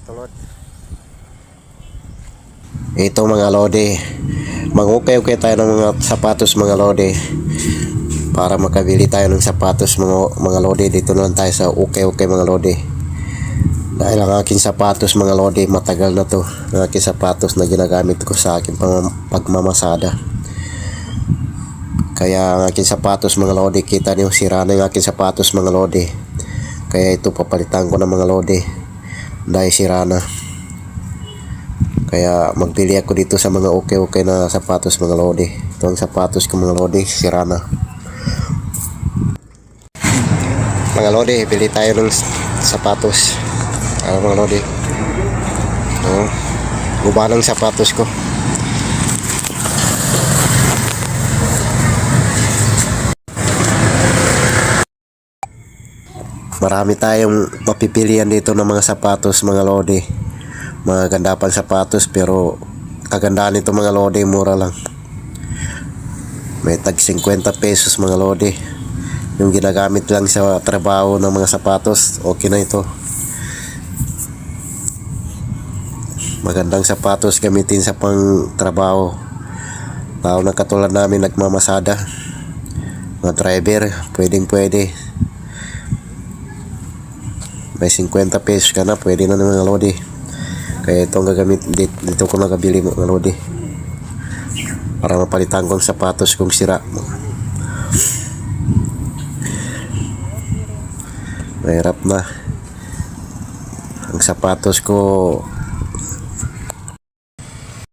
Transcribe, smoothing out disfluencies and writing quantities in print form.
Tulod. Ito mga lodi, mag-ukay-ukay tayo ng mga sapatos mga lodi, para makabili tayo ng sapatos mga lodi. Dito naman tayo sa ukay-ukay mga lodi, dahil ang aking sapatos mga lodi, matagal na to. Ang aking sapatos na ginagamit ko sa aking pagmamasada. Kaya ang aking sapatos mga lodi, kita niyo sira na yung aking sapatos mga lodi. Kaya ito papalitan ko ng mga lodi, dahil sira na. Kaya magbili ako dito sa mga okay na sapatos mga lodi. Ito ang sapatos ko mga lodi, sira na. Mga lodi, bili tayo ng sapatos. Mga lodi, guba ng sapatos ko. Marami tayong mapipilian dito ng mga sapatos mga lodi. Mga ganda pang sapatos, pero kagandaan nito mga lodi, mura lang. May tag 50 pesos mga lodi. Yung ginagamit lang sa trabaho ng mga sapatos, okay na ito. Magandang sapatos gamitin sa pang trabaho. Tao na katulad namin nagmamasada, mga driver, pwede. May 50 pesos ka na, pwede na mga lodi. Kaya ito ang gagamit dito ko nagabili mga lodi, para mapalitan ko ang sapatos kung sira. Mahirap na. Ang sapatos ko